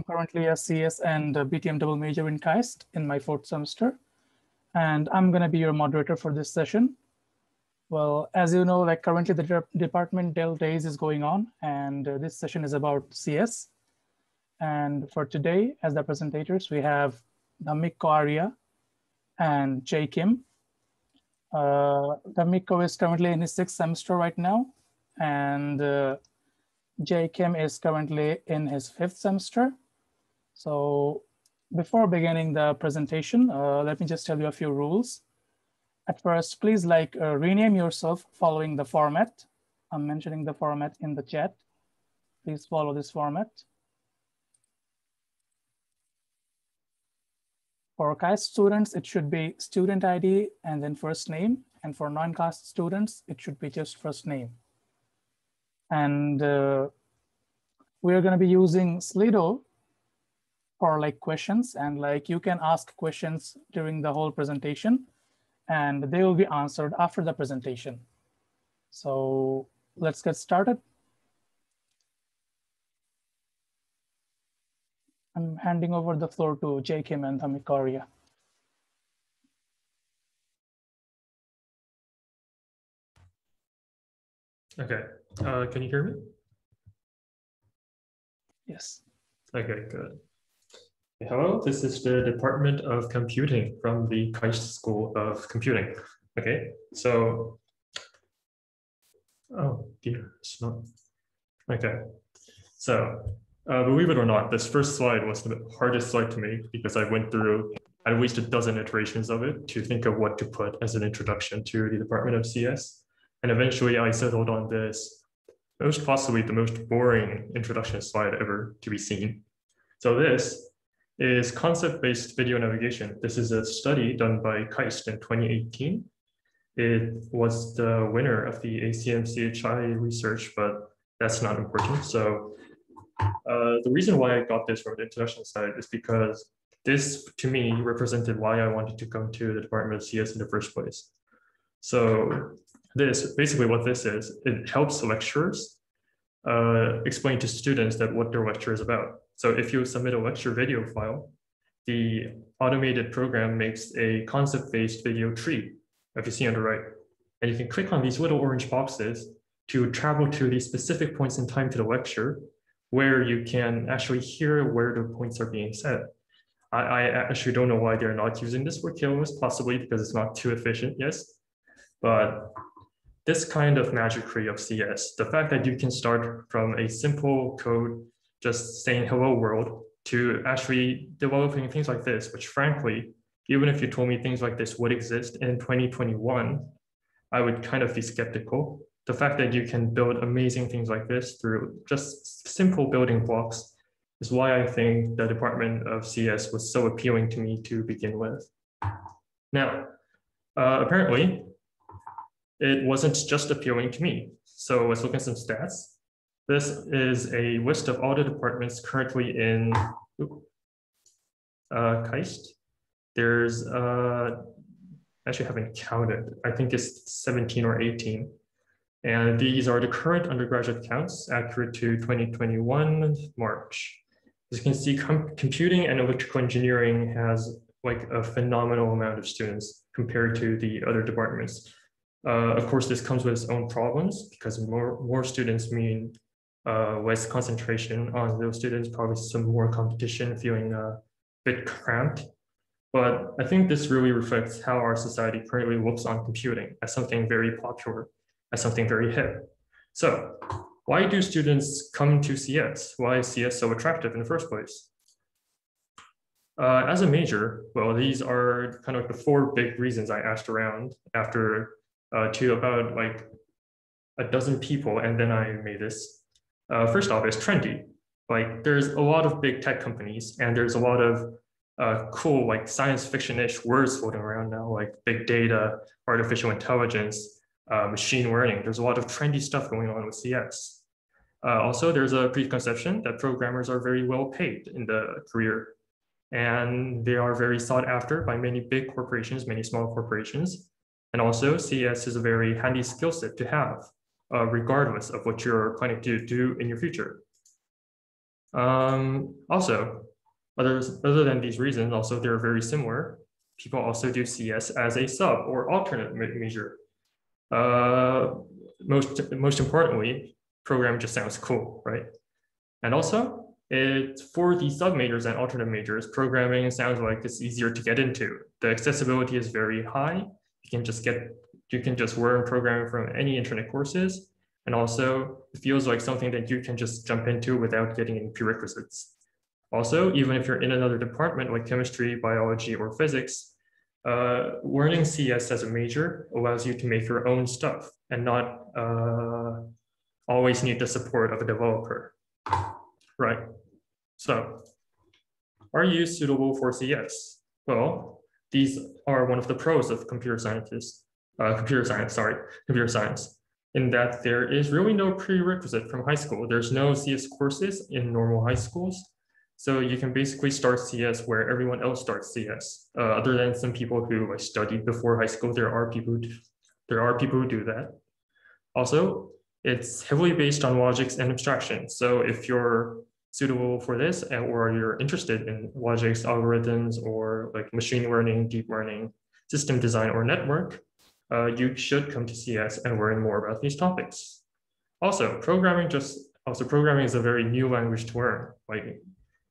currently a CS and a BTM double major in KAIST in my 4th semester, and I'm going to be your moderator for this session. Well, as you know, like currently the departmental days is going on, and this session is about CS. And for today, as the presentators, we have Dhammiko, Arya, and Jay Kim. Dhammiko is currently in his 6th semester right now, and Jay Kim is currently in his 5th semester. So before beginning the presentation, let me just tell you a few rules. At first, please rename yourself following the format. I'm mentioning the format in the chat. Please follow this format. For KAIST students, it should be student ID and then first name. And for non-KAIST students, it should be just first name. And we're going to be using Slido for questions, and you can ask questions during the whole presentation, and they will be answered after the presentation. So let's get started. I'm handing over the floor to Jay Kim and Dhammiko, Arya. Okay, can you hear me? Yes. Okay, good. Hello, this is the Department of Computing from the KAIST School of Computing. Okay, so, oh dear, it's not, okay. So, believe it or not, this first slide was the hardest slide to make because I went through at least a dozen iterations of it to think of what to put as an introduction to the Department of CS. And eventually I settled on this, most possibly the most boring introduction slide ever to be seen. So this is concept-based video navigation. This is a study done by KAIST in 2018. It was the winner of the ACM-CHI research, but that's not important. So the reason why I got this from the introduction side is because this, to me, represented why I wanted to come to the Department of CS in the first place. So this, basically what this is, it helps lecturers explain to students that what their lecture is about. So if you submit a lecture video file, the automated program makes a concept-based video tree, if you see on the right. And you can click on these little orange boxes to travel to the specific points in time to the lecture where you can actually hear where the points are being said. I actually don't know why they're not using this for kills, possibly because it's not too efficient, yes. But this kind of magicry of CS, the fact that you can start from a simple code, just saying hello world, to actually developing things like this, which frankly, even if you told me things like this would exist in 2021, I would kind of be skeptical. The fact that you can build amazing things like this through just simple building blocks is why I think the Department of CS was so appealing to me to begin with. Now, apparently, it wasn't just appealing to me. So let's look at some stats. This is a list of all the departments currently in KAIST. There's, actually haven't counted. I think it's 17 or 18. And these are the current undergraduate counts, accurate to 2021 March. As you can see, computing and electrical engineering has a phenomenal amount of students compared to the other departments. Of course, this comes with its own problems because more students mean less concentration on those students, probably some more competition, feeling a bit cramped. But I think this really reflects how our society currently looks on computing as something very popular, as something very hip. So why do students come to CS? Why is CS so attractive in the first place? As a major, well, these are kind of the 4 big reasons I asked around after to about a dozen people, and then I made this. First off, it's trendy. There's a lot of big tech companies, and there's a lot of cool science fiction-ish words floating around now, like big data, artificial intelligence, machine learning. There's a lot of trendy stuff going on with CS. Also, there's a preconception that programmers are very well paid in the career, and they are very sought after by many big corporations, many small corporations. And also, CS is a very handy skill set to have, regardless of what you're planning to do in your future. Also, other than these reasons, also they're very similar. People also do CS as a sub or alternate major. Most importantly, programming just sounds cool, right? And also, for the sub majors and alternate majors, programming sounds like it's easier to get into. The accessibility is very high. You can just learn programming from any internet courses. And also, it feels like something that you can just jump into without getting any prerequisites. Also, even if you're in another department like chemistry, biology, or physics, learning CS as a major allows you to make your own stuff and not always need the support of a developer. Right. So, are you suitable for CS? Well, these are one of the pros of computer science, in that there is really no prerequisite from high school. There's no CS courses in normal high schools. So you can basically start CS where everyone else starts CS. Other than some people who studied before high school, there are people who do that. Also, it's heavily based on logics and abstraction. So if you're suitable for this or you're interested in logics, algorithms, or like machine learning, deep learning, system design, or network, you should come to CS and learn more about these topics. Also, programming is a very new language to learn. Like,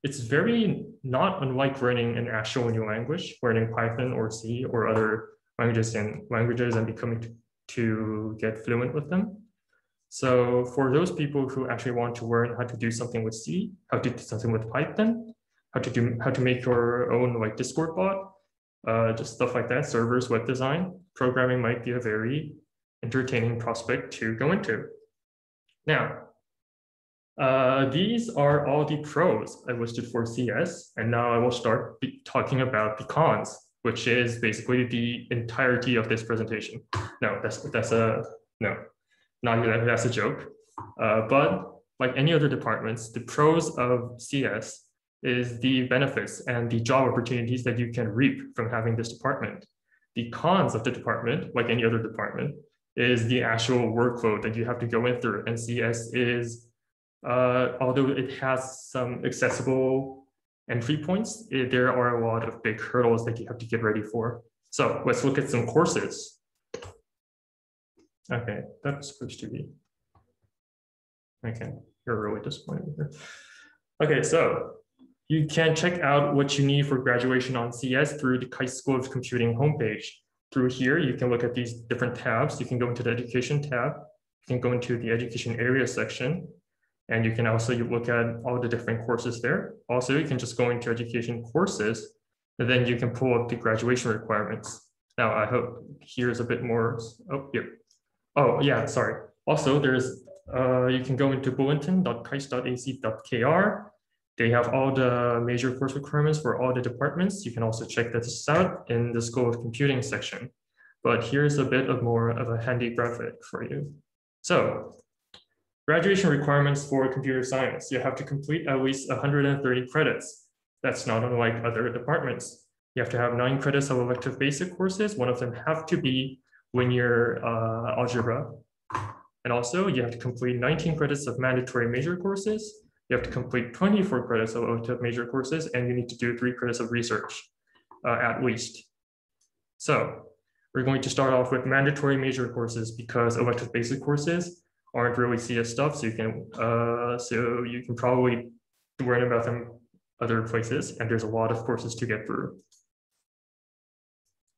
it's very not unlike learning an actual new language, learning Python or C or other languages and becoming to get fluent with them. So for those people who actually want to learn how to do something with C, how to do something with Python, how to make your own like Discord bot, just stuff like that, servers, web design, programming might be a very entertaining prospect to go into. Now, these are all the pros I listed for CS, and now I will start talking about the cons, which is basically the entirety of this presentation. No, that's a joke. But like any other departments, the pros of CS is the benefits and the job opportunities that you can reap from having this department. The cons of the department, like any other department, is the actual workload that you have to go in through. And CS is, although it has some accessible entry points, there are a lot of big hurdles that you have to get ready for. So let's look at some courses. Okay, that's supposed to be. Okay, you're really disappointed here. Okay, so you can check out what you need for graduation on CS through the KAIST School of Computing homepage. Through here, you can look at these different tabs. You can go into the education tab. You can go into the education area section. And you can also look at all the different courses there. Also, you can just go into education courses, and then you can pull up the graduation requirements. Now, I hope here's a bit more. Oh, yep. Oh, yeah, sorry. Also, there's, you can go into bulletin.kaist.ac.kr. They have all the major course requirements for all the departments. You can also check this out in the School of Computing section. But here's a bit of more of a handy graphic for you. So, graduation requirements for computer science. You have to complete at least 130 credits. That's not unlike other departments. You have to have 9 credits of elective basic courses. One of them have to be linear algebra. And also you have to complete 19 credits of mandatory major courses. You have to complete 24 credits of elective major courses, and you need to do 3 credits of research at least. So we're going to start off with mandatory major courses because elective basic courses aren't really CS stuff. So you can probably learn about them other places, and there's a lot of courses to get through.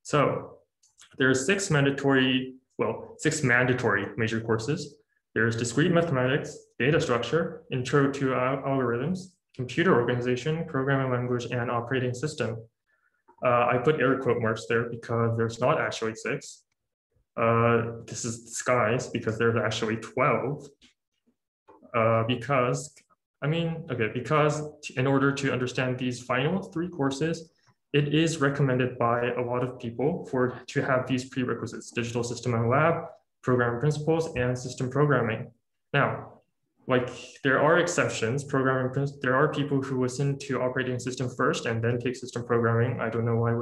So there's 6 mandatory major courses. There's discrete mathematics, data structure, intro to algorithms, computer organization, programming language, and operating system. I put air quote marks there because there's not actually 6. This is disguised because there's actually 12. Because in order to understand these final 3 courses, it is recommended by a lot of people to have these prerequisites: digital system and lab, programming principles, and system programming. Now, like there are exceptions. There are people who listen to operating system first and then take system programming. I don't know why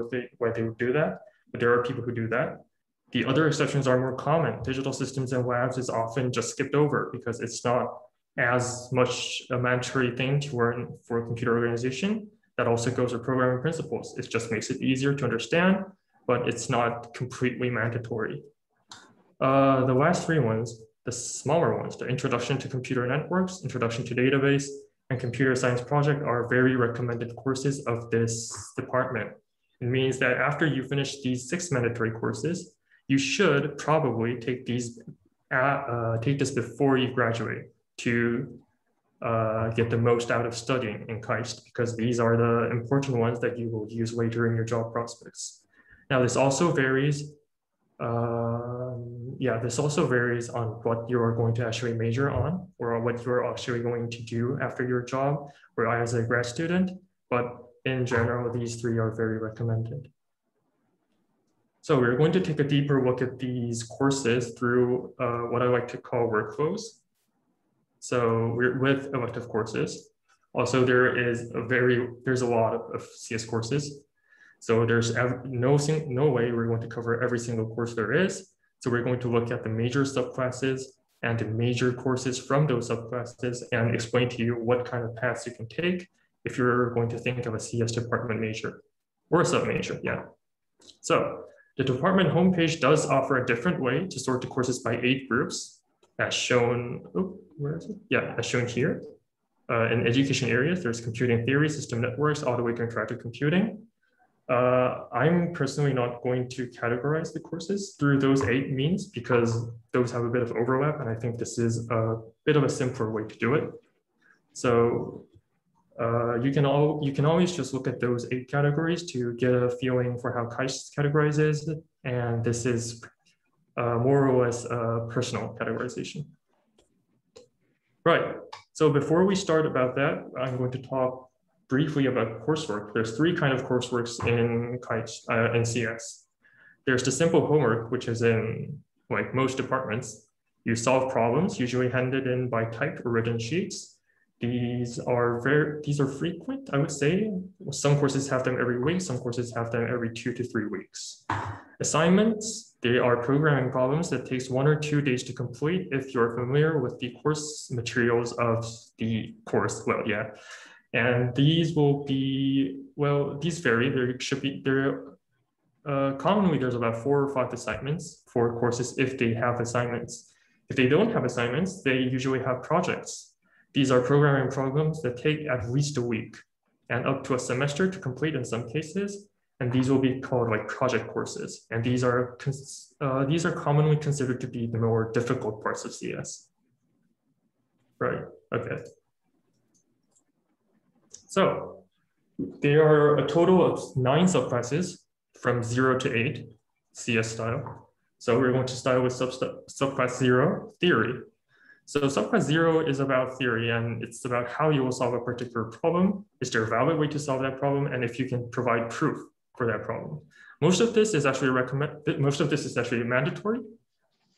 they would do that, but there are people who do that. The other exceptions are more common. Digital systems and labs is often just skipped over because it's not as much a mandatory thing to learn for computer organization. That also goes with programming principles. It just makes it easier to understand, but it's not completely mandatory. The last three ones, the smaller ones, the Introduction to Computer Networks, Introduction to Database, and Computer Science Project are very recommended courses of this department. It means that after you finish these 6 mandatory courses, you should probably take these take this before you graduate to get the most out of studying in KAIST, because these are the important ones that you will use later in your job prospects. Now, this also varies. This also varies on what you are going to actually major on, or what you're actually going to do after your job or as a grad student. But in general, these 3 are very recommended. So we're going to take a deeper look at these courses through what I like to call workflows. So we're with elective courses. Also, there's a lot of CS courses. So there's no way we're going to cover every single course there is. So we're going to look at the major subclasses and the major courses from those subclasses and explain to you what kind of paths you can take if you're going to think of a CS department major or a sub-major, yeah. So the department homepage does offer a different way to sort the courses by 8 groups, as shown, where is it? Yeah, as shown here. In education areas, there's computing theory, system networks, all the way to interactive computing. I'm personally not going to categorize the courses through those 8 means because those have a bit of overlap, and I think this is a bit of a simpler way to do it. So you can always just look at those 8 categories to get a feeling for how KAIST categorizes, and this is more or less a personal categorization. Right, so before we start about that, I'm going to talk briefly about coursework. There's 3 kind of courseworks in KAIST, in CS. There's the simple homework, which is in like most departments. You solve problems, usually handed in by typed or written sheets. These are frequent, I would say. Some courses have them every week, some courses have them every 2 to 3 weeks. Assignments, they are programming problems that takes 1 or 2 days to complete if you're familiar with the course materials of the course. Well, yeah. And these will be, well, these vary. Commonly there's about 4 or 5 assignments for courses if they have assignments. If they don't have assignments, they usually have projects. These are programming problems that take at least a week and up to a semester to complete in some cases. And these will be called like project courses. And these are commonly considered to be the more difficult parts of CS. Right, okay. So there are a total of 9 subclasses from 0 to 8 CS style. So we're going to start with subclass 0, theory. So subclass 0 is about theory, and it's about how you will solve a particular problem. Is there a valid way to solve that problem? And if you can provide proof for that problem. Most of this is actually mandatory.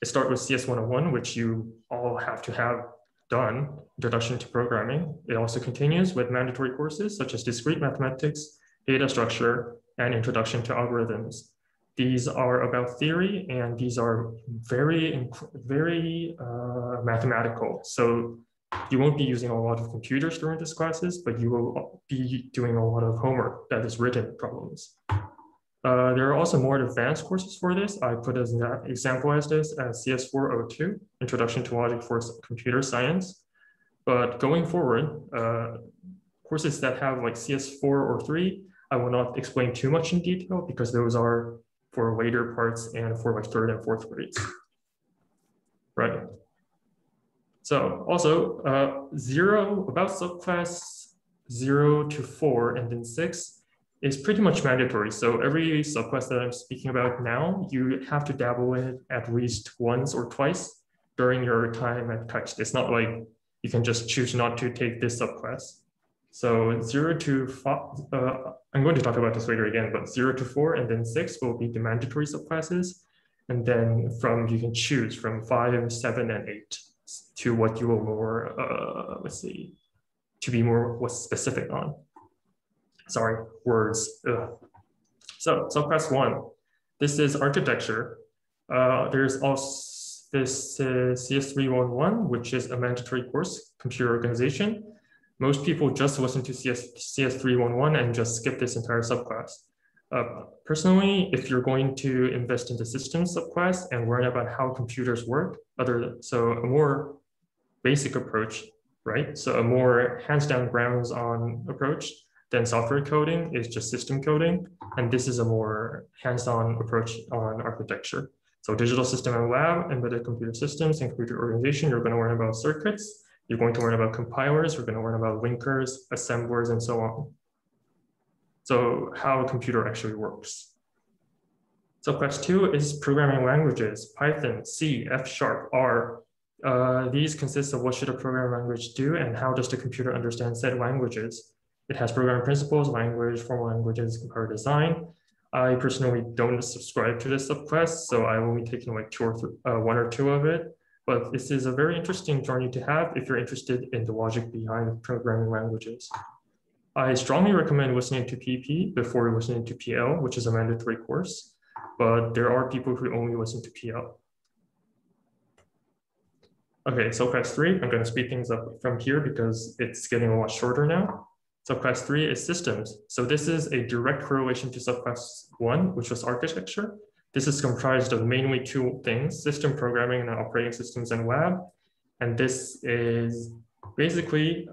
It starts with CS 101, which you all have to have done, Introduction to Programming. It also continues with mandatory courses such as discrete mathematics, data structure, and Introduction to Algorithms. These are about theory, and these are very mathematical. So you won't be using a lot of computers during these classes, but you will be doing a lot of homework that is written problems. There are also more advanced courses for this. I put as an example as this as CS 402, Introduction to Logic for Computer Science. But going forward, courses that have like CS 4 or 3, I will not explain too much in detail because those are for later parts and for like 3rd and 4th grades. Right. So also about subclass 0 to 4 and then 6 is pretty much mandatory. So every subclass that I'm speaking about now, you have to dabble in it at least once or twice during your time at KAIST. It's not like you can just choose not to take this subclass. So 0 to 5, I'm going to talk about this later again, but 0 to 4 and then 6 will be the mandatory subclasses. And then you can choose from 5, 7, and 8 to what you will more, to be more specific on. Sorry, words. Ugh. So subclass 1, this is architecture. There's this is CS311, which is a mandatory course, computer organization. Most people just listen to CS311 and just skip this entire subclass. Personally, if you're going to invest in the systems subclass and learn about how computers work, so a more basic approach, right? So a more hands-down, grounds-on approach than software coding is just system coding. And this is a more hands-on approach on architecture. So digital system and lab, embedded computer systems, and computer organization, you're going to learn about circuits. You're going to learn about compilers. You're going to learn about linkers, assemblers, and so on. So how a computer actually works. Subclass 2 is programming languages, Python, C, F#, R. These consist of what should a programming language do and how does the computer understand said languages. It has programming principles, language, formal languages, compiler design. I personally don't subscribe to this subclass, so I've only taken like one or two of it. But this is a very interesting journey to have if you're interested in the logic behind programming languages. I strongly recommend listening to PP before listening to PL, which is a mandatory course, but there are people who only listen to PL. Okay, subclass 3, I'm going to speed things up from here because it's getting a lot shorter now. Subclass 3 is systems. So this is a direct correlation to subclass 1, which was architecture. This is comprised of mainly two things, system programming and operating systems and lab. And this is basically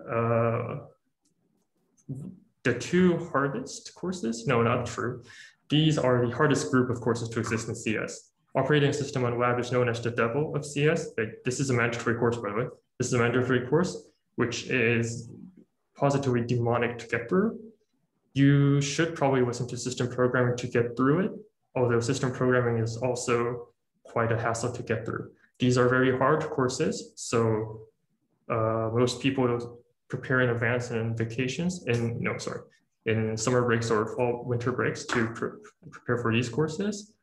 the two hardest courses. No, not true. These are the hardest group of courses to exist in CS. Operating system and lab is known as the devil of CS. This is a mandatory course, by the way. This is a mandatory course, which is positively demonic to get through. You should probably listen to system programming to get through it, although system programming is also quite a hassle to get through. These are very hard courses, so most people prepare in advance in vacations, in summer breaks or fall winter breaks to prepare for these courses.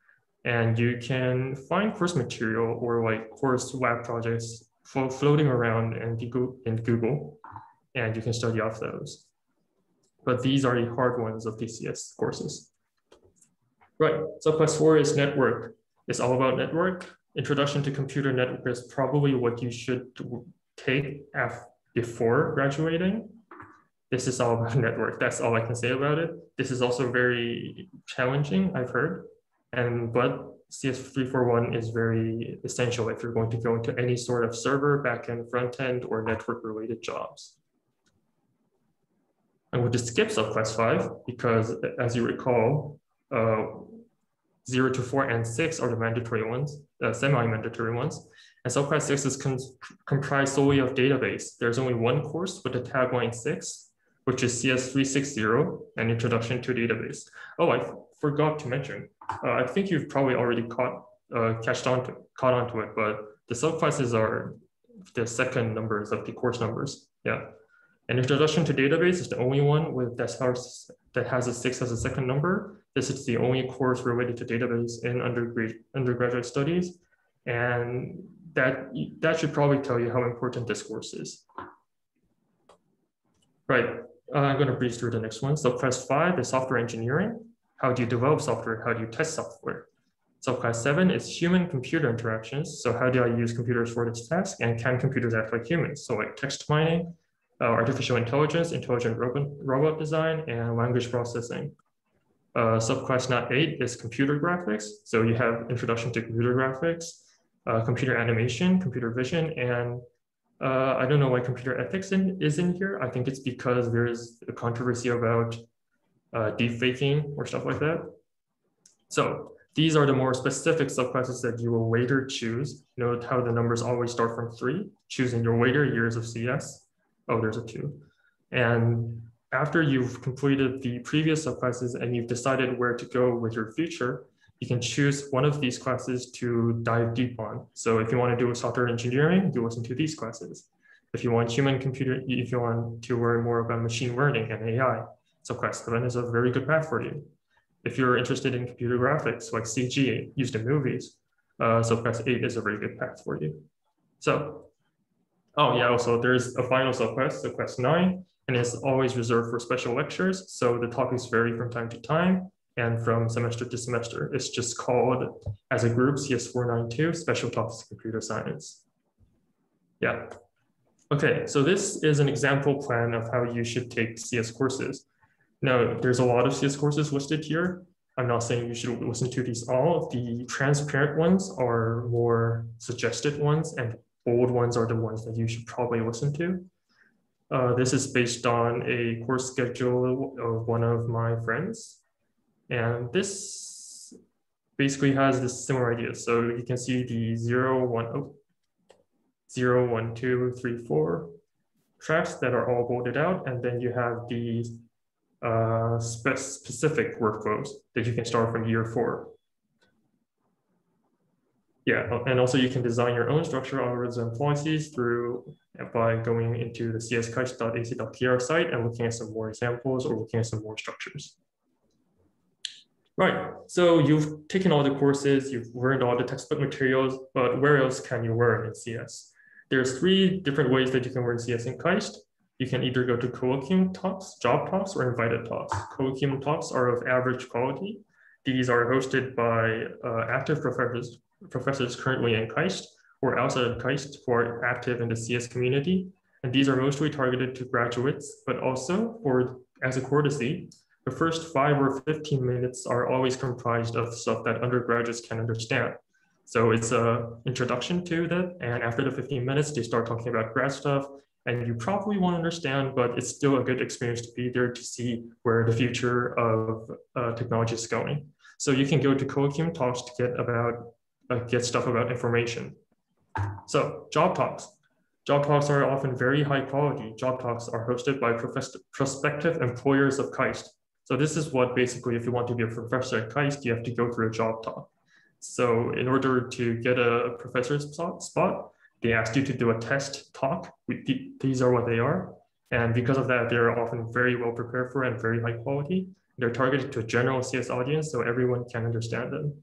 And you can find course material or like course lab projects floating around in Google, and you can study off those. But these are the hard ones of TCS courses. Right, subclass 4 is network. It's all about network. Introduction to computer network is probably what you should take before graduating. This is all about network. That's all I can say about it. This is also very challenging, I've heard. But CS341 is very essential if you're going to go into any sort of server, backend, front-end, or network-related jobs. I'm going to skip subclass 5 because, as you recall, 0 to 4 and 6 are the mandatory ones, semi-mandatory ones. And subclass 6 is comprised solely of database. There's only one course with the tagline 6, which is CS360, an introduction to database. Oh, I forgot to mention. I think you've probably already caught onto it, but the subclasses are the second numbers of the course numbers. Yeah. An introduction to database is the only one that has a 6 as a second number. This is the only course related to database in undergraduate studies. And that should probably tell you how important this course is. Right, I'm going to breeze through the next one. Subclass 5 is software engineering. How do you develop software? How do you test software? Subclass 7 is human-computer interactions. So how do I use computers for this task? And can computers act like humans? So like text mining, artificial intelligence, intelligent robot design, and language processing. Subclass 8 is computer graphics. So you have introduction to computer graphics, computer animation, computer vision, and I don't know why computer ethics is in here. I think it's because there's a controversy about deep faking or stuff like that. So these are the more specific subclasses that you will later choose. Note how the numbers always start from 3, choosing your later years of CS. Oh, there's a 2. And after you've completed the previous subclasses and you've decided where to go with your future, you can choose one of these classes to dive deep on. So if you want to do software engineering, you listen to these classes. If you want if you want to learn more about machine learning and AI, subclass 7 is a very good path for you. If you're interested in computer graphics like CG used in movies, subclass 8 is a very good path for you. So, oh yeah, also there's a final subclass, subclass 9, and it's always reserved for special lectures. So the topics vary from time to time. and from semester to semester. It's just called as a group CS492 Special Topics Computer Science. Yeah. Okay, so this is an example plan of how you should take CS courses. Now, there's a lot of CS courses listed here. I'm not saying you should listen to these all. The transparent ones are more suggested ones, and bold ones are the ones that you should probably listen to. This is based on a course schedule of one of my friends. And this basically has this similar idea. So you can see the 0, 1, 2, 3, 4 tracks that are all bolded out. And then you have the specific workflows that you can start from year 4. Yeah, and also you can design your own structural algorithms and policies by going into the cskite.ac.kr site and looking at some more examples or looking at some more structures. Right, so you've taken all the courses, you've learned all the textbook materials, but where else can you learn in CS? There's 3 different ways that you can learn CS in KAIST. You can either go to colloquium talks, job talks, or invited talks. Colloquium talks are of average quality. These are hosted by active professors currently in KAIST or outside of KAIST who are active in the CS community. And these are mostly targeted to graduates, but also as a courtesy, the first 5 or 15 minutes are always comprised of stuff that undergraduates can understand. So it's an introduction to that. And after the 15 minutes, they start talking about grad stuff. And you probably won't understand, but it's still a good experience to be there to see where the future of technology is going. So you can go to colloquium talks to get stuff about information. So job talks. Job talks are often very high quality. Job talks are hosted by prospective employers of KAIST. So this is what basically, if you want to be a professor at KAIST, you have to go through a job talk. So in order to get a professor's spot, they asked you to do a test talk. These are what they are. And because of that, they're often very well prepared for and very high quality. They're targeted to a general CS audience, so everyone can understand them.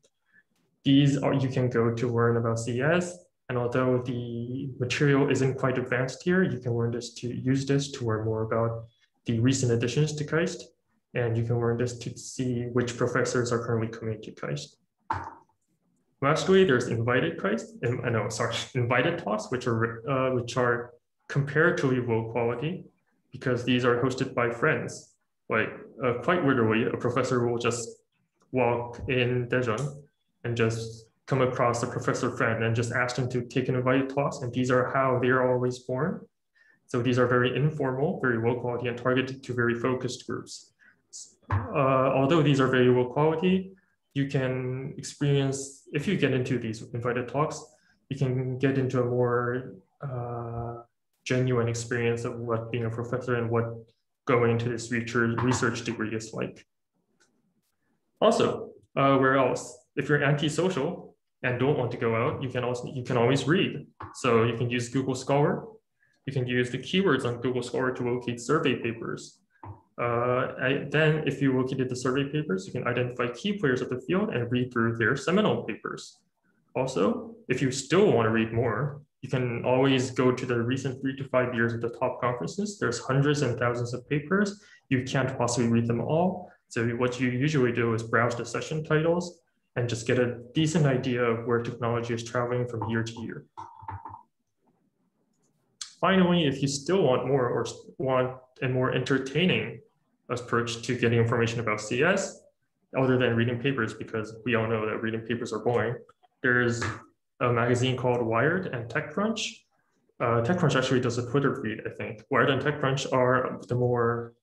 These are, you can go to learn about CS. And although the material isn't quite advanced here, you can use this to learn more about the recent additions to KAIST. And you can learn this to see which professors are currently coming to KAIST. Lastly, there's invited talks, which are comparatively low quality because these are hosted by friends. Like quite literally, a professor will just walk in Daejeon and just come across a professor friend and just ask them to take an invited talks. And these are how they are always born. So these are very informal, very low quality, and targeted to very focused groups. Although these are very low quality, you can experience, if you get into these invited talks, you can get into a more genuine experience of what being a professor and what going into this research degree is like. Also, where else? If you're antisocial and don't want to go out, you can always read. So you can use Google Scholar. You can use the keywords on Google Scholar to locate survey papers. Then if you located the survey papers, you can identify key players of the field and read through their seminal papers. Also, if you still want to read more, you can always go to the recent 3 to 5 years of the top conferences. There's hundreds and thousands of papers. You can't possibly read them all. So what you usually do is browse the session titles and just get a decent idea of where technology is traveling from year to year. Finally, if you still want more or want a more entertaining approach to getting information about CS, other than reading papers, because we all know that reading papers are boring, there's a magazine called Wired and TechCrunch. TechCrunch actually does a Twitter feed, I think. Wired and TechCrunch are the more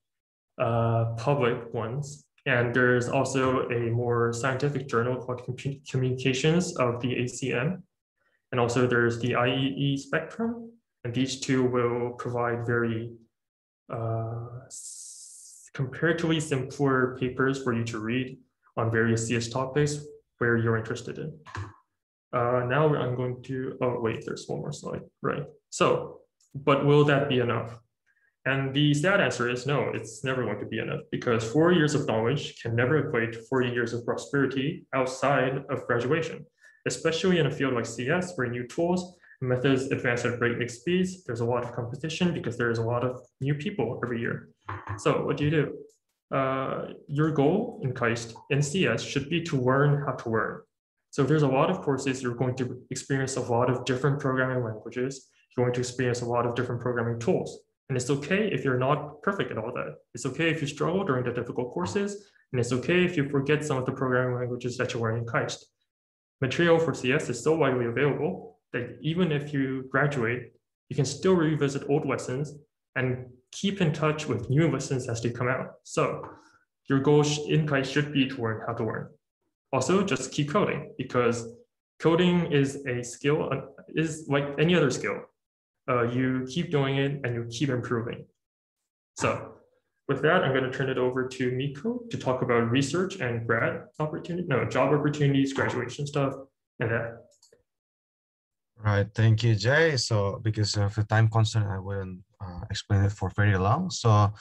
public ones. And there's also a more scientific journal called Communications of the ACM. And also there's the IEE Spectrum. And these two will provide very comparatively simpler papers for you to read on various CS topics where you're interested in. Now I'm going to, oh wait, there's one more slide, right? So, but will that be enough? And the sad answer is no, it's never going to be enough because 4 years of knowledge can never equate to 40 years of prosperity outside of graduation, especially in a field like CS where new tools and methods advance at breakneck speeds. There's a lot of competition because there's a lot of new people every year. So what do? your goal in KAIST in CS should be to learn how to learn. So there's a lot of courses you're going to experience a lot of different programming languages. You're going to experience a lot of different programming tools. And it's okay if you're not perfect at all that. It's okay if you struggle during the difficult courses. And it's okay if you forget some of the programming languages that you learn in KAIST. Material for CS is so widely available that even if you graduate, you can still revisit old lessons and keep in touch with new lessons as they come out. So your goal in KAIST should be to learn how to learn. Also, just keep coding, because coding is a skill, is like any other skill. You keep doing it and you keep improving. So with that, I'm going to turn it over to Miko to talk about research and job opportunities, graduation stuff, and that. Right, thank you, Jay. So because of the time constraint, I wouldn't explain it for very long. So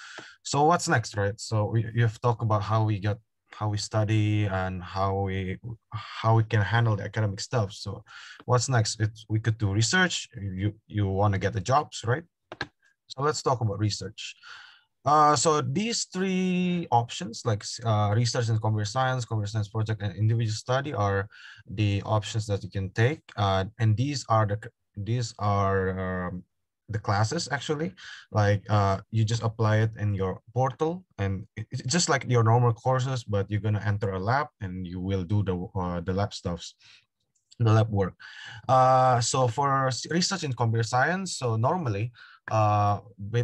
what's next, right? So you've talked about how we study and how we can handle the academic stuff. So what's next? We could do research. You want to get the jobs, right? So let's talk about research. So these three options, like research in computer science project, and individual study, are the options that you can take. And these are the classes, actually. Like you just apply it in your portal, and it's just like your normal courses, but you're gonna enter a lab and you will do the lab stuffs, the lab work. So for research in computer science, so normally,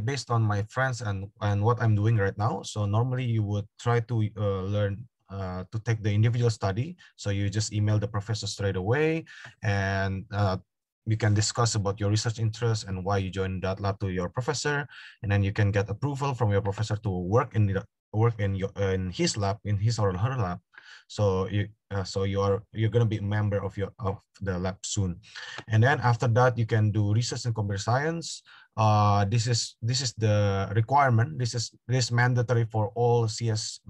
based on my friends and what I'm doing right now, so normally you would try to learn to take the individual study. So you just email the professor straight away, and you can discuss about your research interests and why you joined that lab to your professor, and then you can get approval from your professor to work in his lab, in his or her lab. So you're going to be a member of the lab soon. And then after that, you can do research in computer science. This is the requirement. This is mandatory for all CS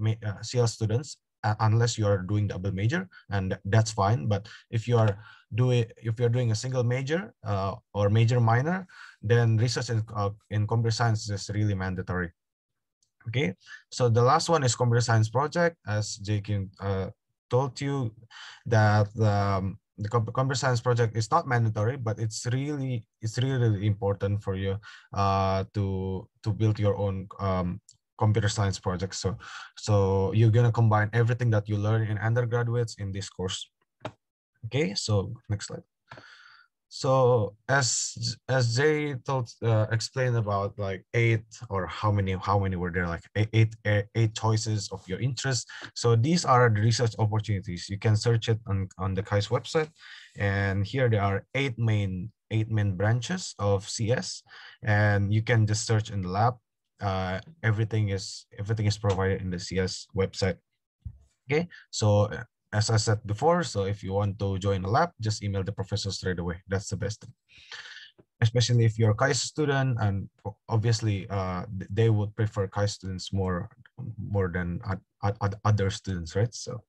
students, unless you are doing double major, and that's fine. But if you're doing a single major or major minor, then research in computer science is really mandatory. Okay, so the last one is computer science project. As Jake told you, that the computer science project is not mandatory, but it's really important for you to build your own computer science project. So you're gonna combine everything that you learn in undergraduates in this course. Okay, so next slide. So as Jay explained about like 8, or how many were there, like eight choices of your interest. So these are the research opportunities. You can search it on the KAIST website, and here there are eight main branches of CS, and you can just search in the lab. Everything is provided in the CS website. Okay, so as I said before, so if you want to join a lab, just email the professor straight away. That's the best thing. Especially if you're a KAIST student, and obviously they would prefer KAIST students more than other students, right? So,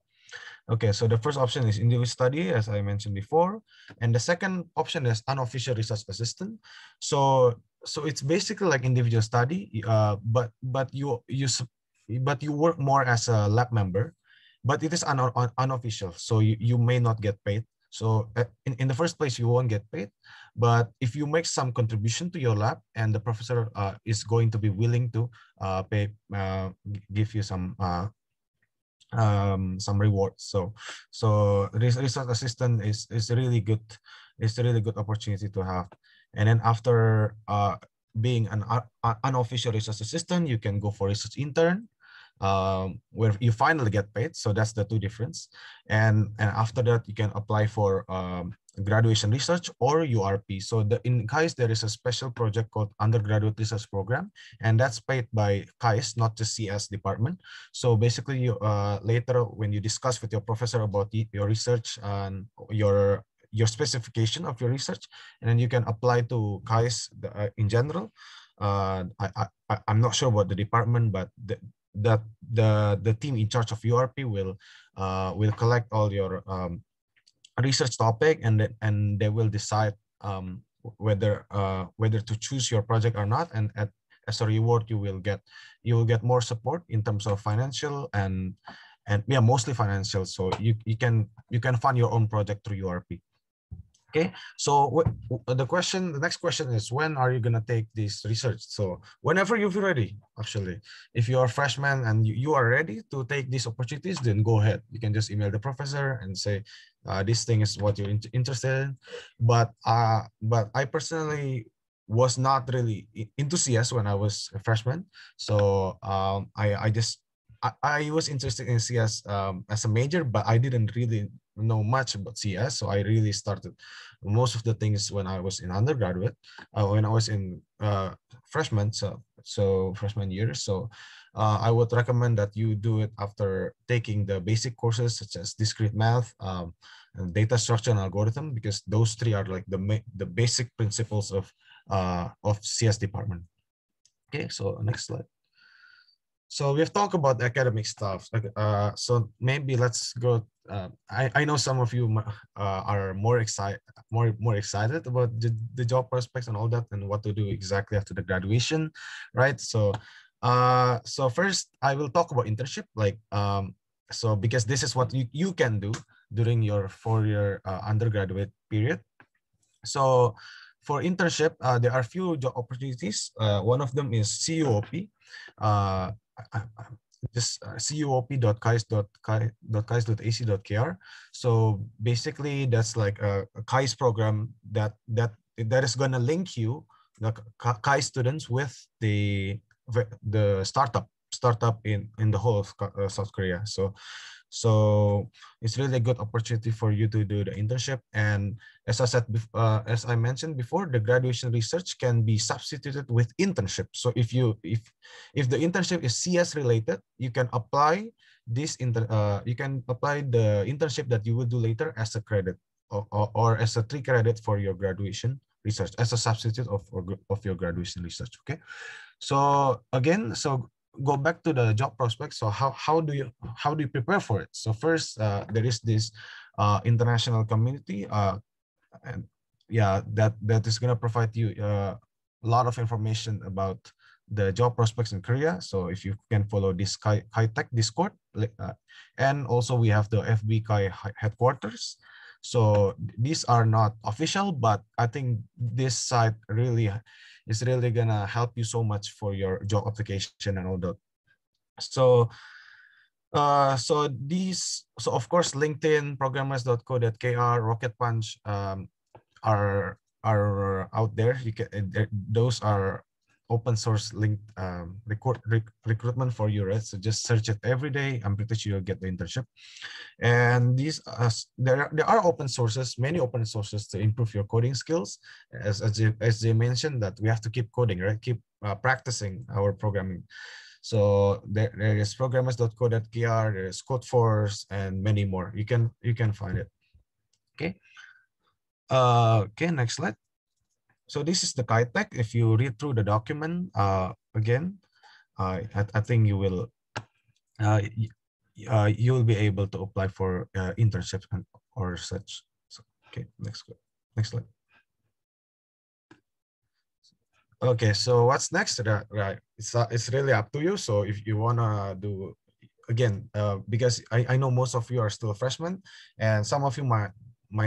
okay, so the first option is individual study, as I mentioned before, and the second option is unofficial research assistant. So it's basically like individual study, but you work more as a lab member. But it is unofficial, so you may not get paid. So in the first place, you won't get paid. But if you make some contribution to your lab, and the professor is going to be willing to give you some rewards. So research assistant is really good. It's a really good opportunity to have. And then after being an unofficial research assistant, you can go for research intern, where you finally get paid. So that's the two difference. And after that, you can apply for graduation research or URP. So in KAIST, there is a special project called Undergraduate Research Program, and that's paid by KAIST, not the CS department. So basically, you later when you discuss with your professor about your research and your specification of your research, and then you can apply to KAIST in general. I'm not sure about the department, but the team in charge of URP will collect all your research topic, and they will decide whether to choose your project or not, and as a reward, you will get more support in terms of financial and yeah, mostly financial. So you can fund your own project through URP. Okay, so the next question is, when are you gonna take this research? So whenever you're ready, actually. If you are a freshman and you are ready to take these opportunities, then go ahead. You can just email the professor and say, this thing is what you're interested in. But I personally was not really into CS when I was a freshman. So I was interested in CS as a major, but I didn't really know much about CS. So I really started most of the things when I was in undergraduate, when I was in freshman, so freshman year. So I would recommend that you do it after taking the basic courses such as discrete math, and data structure and algorithm, because those three are like the basic principles of CS department. Okay, so next slide. So we've talked about academic stuff. So maybe let's go. I know some of you are more excited about the job prospects and all that, and what to do exactly after the graduation, right? So, so first I will talk about internship, so because this is what you can do during your 4-year undergraduate period. So for internship, there are few job opportunities. One of them is CUOP. Just cuop.kais.ac.kr. So basically, that's like a KAIS program that is going to link you, the KAIS students, with the startup in the whole of South Korea. So it's really a good opportunity for you to do the internship. And as I mentioned before, the graduation research can be substituted with internship. So if the internship is CS related, you can apply you can apply the internship that you will do later as a credit, or as a 3 credit for your graduation research, as a substitute of your graduation research. Okay, so again, go back to the job prospects. So how do you prepare for it? So first, there is this international community, and yeah, that is going to provide you a lot of information about the job prospects in Korea. So if you can follow this Kai Tech Discord, and also we have the FB Kai headquarters. So these are not official, but I think this site is really gonna help you so much for your job application and all that. So so of course, LinkedIn, programmers.co.kr, Rocket Punch are out there. You can those are open source linked recruitment for you, right? So just search it every day. I'm pretty sure you'll get the internship. And these there are open sources, many open sources to improve your coding skills. As they mentioned, that we have to keep coding, right? Keep practicing our programming. So there is programmers.co.kr, there is Codeforce, and many more. You can find it. Okay. Okay, next slide. So this is the Kai Tech. If you read through the document again, I think you will you'll be able to apply for internships or such. So, okay, next slide. Okay, so what's next? Right, it's really up to you. So if you wanna do, again, because I know most of you are still freshmen, and some of you might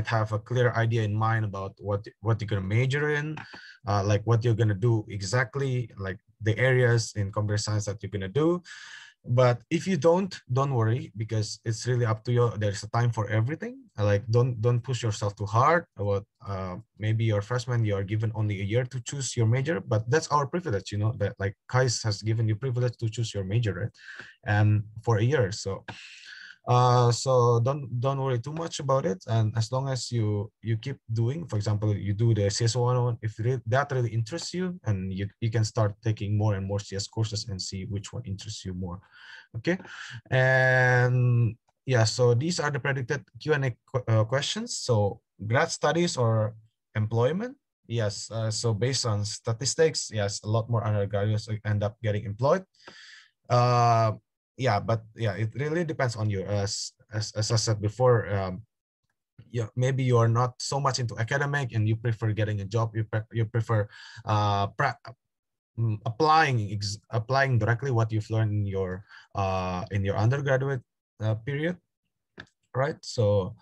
have a clear idea in mind about what you're gonna major in, like what you're gonna do exactly, like the areas in computer science that you're gonna do. But if you don't worry, because it's really up to you. There's a time for everything. Like don't push yourself too hard. About maybe you're a freshman, you are given only a year to choose your major, but that's our privilege, you know, that like KAIS has given you privilege to choose your major, right? And for a year. So so don't worry too much about it. And as long as you keep doing, for example, you do the CS 101, if that really interests you, and you can start taking more and more CS courses and see which one interests you more. Okay. And yeah, so these are the predicted Q&A questions. So grad studies or employment? Yes. So based on statistics, yes, a lot more undergraduates end up getting employed. Yeah, but yeah, it really depends on you. As I said before, yeah, maybe you are not so much into academic and you prefer getting a job. You prefer applying directly what you've learned in your undergraduate period, right? So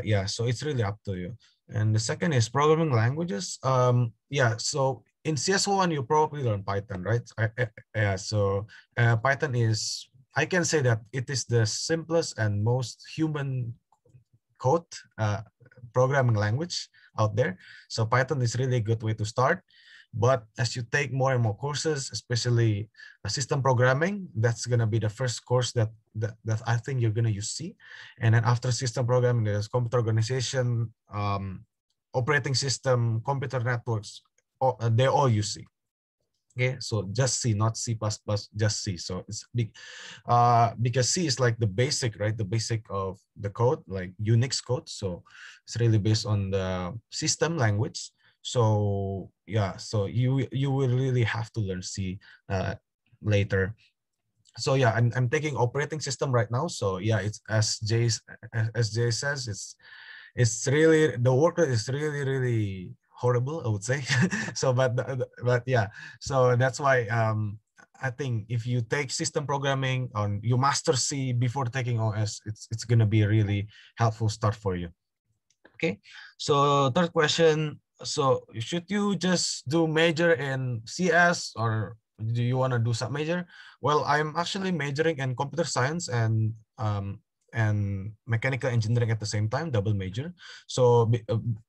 yeah, so it's really up to you. And the second is programming languages. Yeah, so in CS1 you probably learn Python, right? Yeah, so Python is, I can say that it is the simplest and most human code programming language out there. So Python is really a good way to start. But as you take more and more courses, especially system programming, that's gonna be the first course that I think you're gonna use C. And then after system programming, there's computer organization, operating system, computer networks. They all use C. Okay, so just C, not C++, just C. So it's big, because C is like the basic, right? The basic of the code, like Unix code. So it's really based on the system language. So yeah, so you will really have to learn C later. So yeah, I'm taking operating system right now. So yeah, it's as Jay says, it's really, the workload is really horrible, I would say. So but yeah, so that's why I think if you take system programming on, you master C before taking OS, it's gonna be a really helpful start for you. Okay, so third question, so should you just do major in CS or do you want to do sub major? Well, I'm actually majoring in computer science and mechanical engineering at the same time, double major. So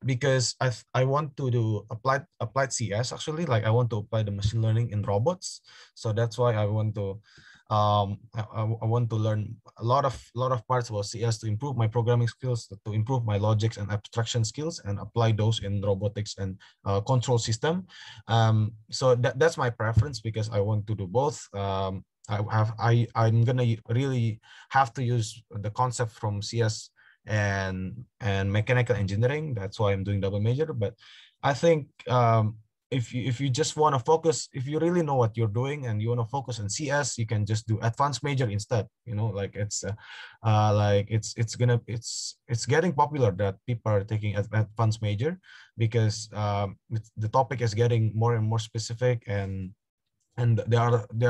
because I want to do applied CS, actually, like I want to apply the machine learning in robots. So that's why I want to I want to learn a lot of parts about CS to improve my programming skills, to improve my logics and abstraction skills, and apply those in robotics and control system. So that's my preference because I want to do both. I'm gonna really have to use the concept from CS and mechanical engineering. That's why I'm doing double major. But I think if you just want to focus, if you really know what you're doing and you want to focus on CS, you can just do advanced major instead. You know, like it's getting popular that people are taking advanced major because the topic is getting more and more specific, and there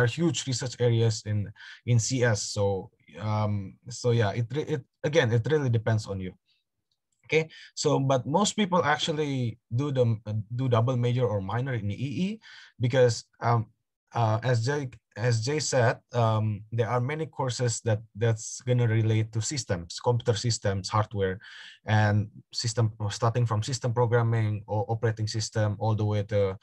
are huge research areas in CS. So so yeah, it again, it really depends on you. Okay, so but most people actually do double major or minor in EE because as Jay said, there are many courses that's gonna relate to systems, computer systems, hardware, and system, starting from system programming or operating system all the way to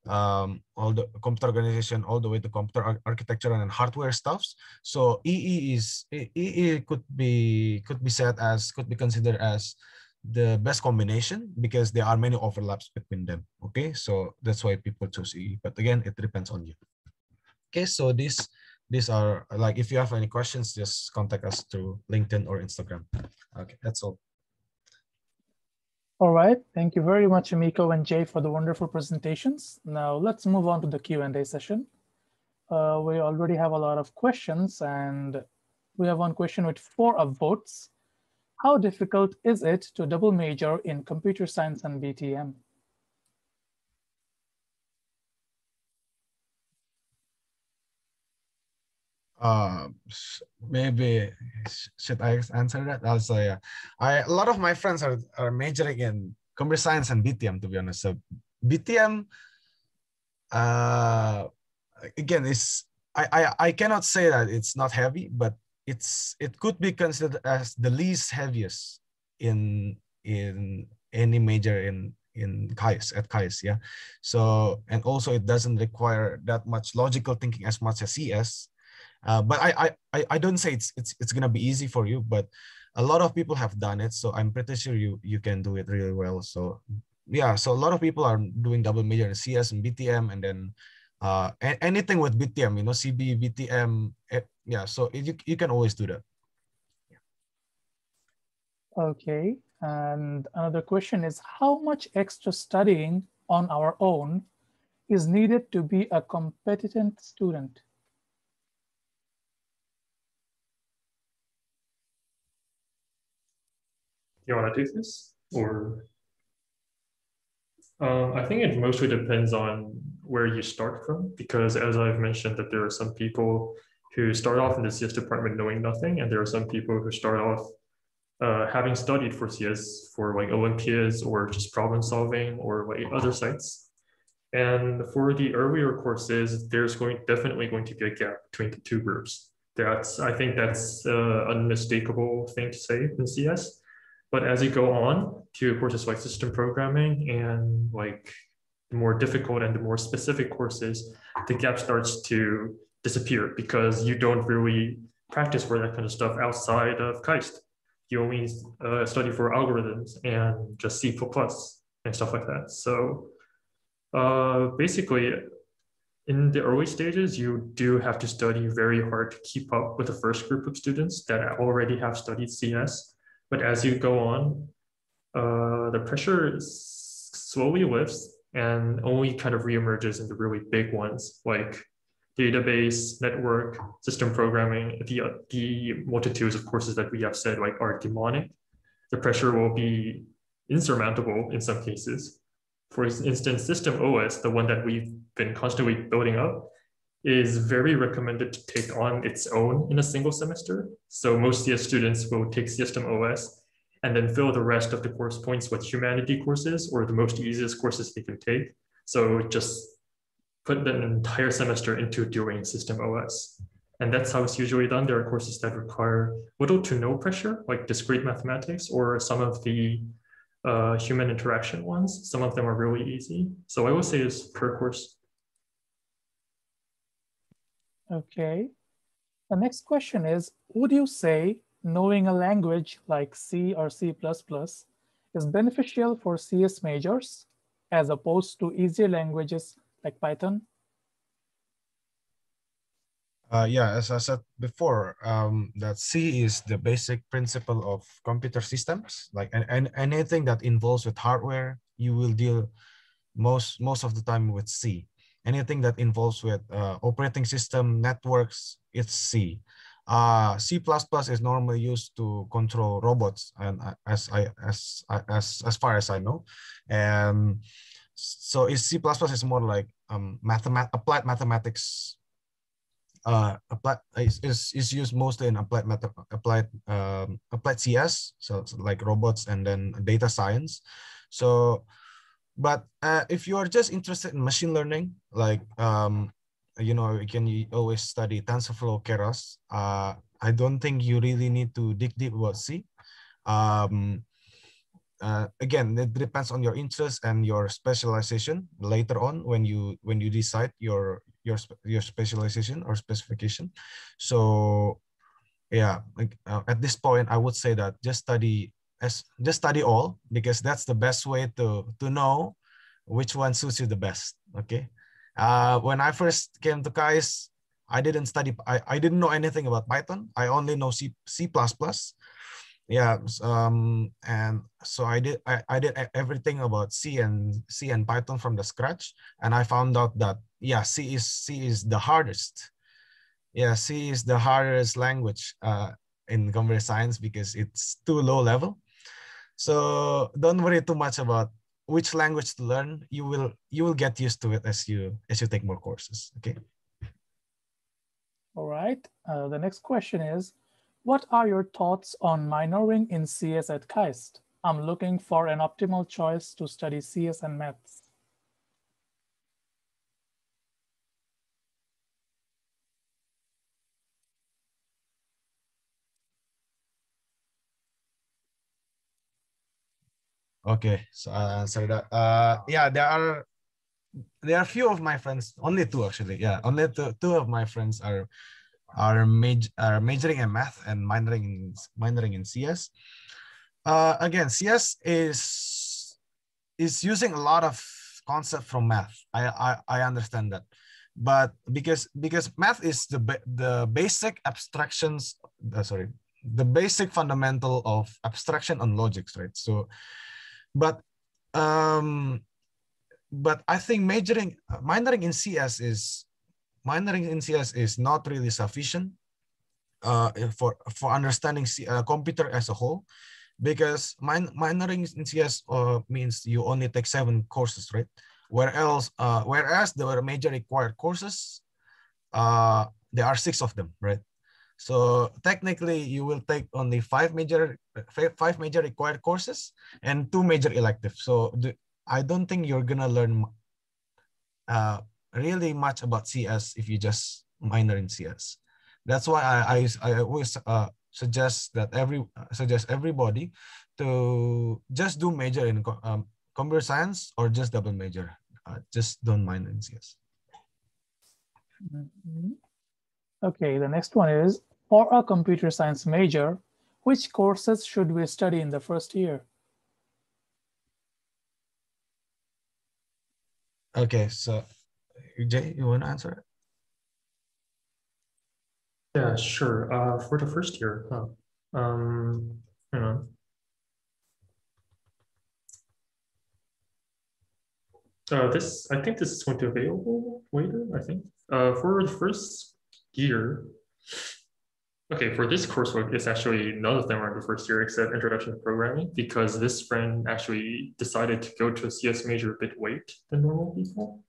all the computer organization, all the way to computer architecture and hardware stuffs. So EE could be considered as the best combination because there are many overlaps between them. Okay, so that's why people choose EE, but again, it depends on you. Okay, so these are, like, if you have any questions, just contact us through LinkedIn or Instagram. Okay, that's all. All right, thank you very much, Dhammiko and Jay, for the wonderful presentations. Now let's move on to the Q&A session. We already have a lot of questions, and we have one question with 4 upvotes. How difficult is it to double major in computer science and BTM? Maybe should I answer that? Also, yeah, a lot of my friends are majoring in computer science and BTM, to be honest. So BTM, again, is I cannot say that it's not heavy, but it could be considered as the least heaviest in any major in CAIS, yeah. So, and also it doesn't require that much logical thinking as much as CS. But I don't say it's gonna be easy for you, but a lot of people have done it, so I'm pretty sure you can do it really well. So yeah, so a lot of people are doing double major in CS and BTM, and then anything with BTM, you know, CB, BTM, yeah. So you can always do that. Okay, and another question is, how much extra studying on our own is needed to be a competent student? You want to do this? Or I think it mostly depends on where you start from, because as I've mentioned that there are some people who start off in the CS department knowing nothing, and there are some people who start off having studied for CS for like Olympiads or just problem solving or like other sites. And for the earlier courses, there's definitely going to be a gap between the two groups. I think that's an unmistakable thing to say in CS. But as you go on to courses like system programming and like the more difficult and the more specific courses, the gap starts to disappear because you don't really practice for that kind of stuff outside of KAIST. You only study for algorithms and just C++ and stuff like that. So basically, in the early stages, you do have to study very hard to keep up with the first group of students that already have studied CS. But as you go on, the pressure slowly lifts and only kind of reemerges in the really big ones like database, network, system programming. The multitudes of courses that we have said like are demonic. The pressure will be insurmountable in some cases. For instance, System OS, the one that we've been constantly building up, is very recommended to take on its own in a single semester. So most CS students will take System OS and then fill the rest of the course points with humanity courses or the most easiest courses they can take. So just put an entire semester into doing System OS. And that's how it's usually done. There are courses that require little to no pressure, like discrete mathematics or some of the human interaction ones. Some of them are really easy. So I would say it's per course. Okay. The next question is, would you say knowing a language like C or C++ is beneficial for CS majors as opposed to easier languages like Python? Yeah, as I said before, that C is the basic principle of computer systems. Like and anything that involves with hardware, you will deal most of the time with C. Anything that involves with operating system networks, it's C. C++ is normally used to control robots, and as far as I know, and so C++ is more like applied mathematics. Is used mostly in applied CS, so like robots and then data science. So, but if you are just interested in machine learning, like you can always study TensorFlow, Keras. I don't think you really need to dig deep about C. Again, it depends on your interest and your specialization later on when you decide your specialization or specification. So yeah, like, at this point I would say that just study all, because that's the best way to know which one suits you the best. Okay. When I first came to KAIST, I didn't know anything about Python. I only know C++. Yeah, and so I did everything about C and Python from the scratch, and I found out that yeah, C is the hardest. Yeah, C is the hardest language in computer science because it's too low level. So don't worry too much about which language to learn. You will get used to it as you take more courses. Okay. All right. The next question is, what are your thoughts on minoring in CS at KAIST? I'm looking for an optimal choice to study CS and maths. Okay, so I'll answer that. Yeah, there are a few of my friends, only two actually. Yeah, only two of my friends are majoring in math and minoring in CS. Again, CS is using a lot of concept from math. I understand that, but because math is the basic abstractions. The basic fundamental of abstraction and logics, right? So, but I think minoring in CS is not really sufficient for understanding computer as a whole, because minoring in CS means you only take 7 courses, right? Whereas the major required courses, there are 6 of them, right? So technically, you will take only 5 major required courses and 2 major electives. So I don't think you're gonna learn really much about CS if you just minor in CS. That's why I always suggest everybody to just do major in computer science or just double major. Just don't minor in CS. Okay, the next one is, for a computer science major, which courses should we study in the first year? Okay, so Jay, you want to answer it? Yeah, sure. For the first year, hang on. I think this is going to be available later, I think. For the first year, okay, for this coursework, it's actually none of them are in the first year except Introduction to Programming, because this friend actually decided to go to a CS major a bit late than normal people.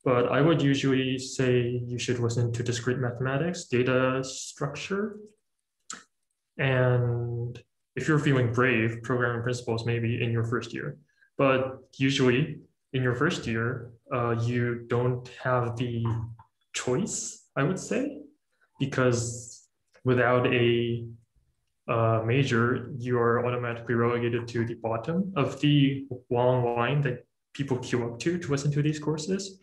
But I would usually say you should listen to discrete mathematics, data structure, and if you're feeling brave, programming principles maybe in your first year. But usually in your first year, you don't have the choice, I would say, because without a major, you are automatically relegated to the bottom of the long line that people queue up to listen to these courses.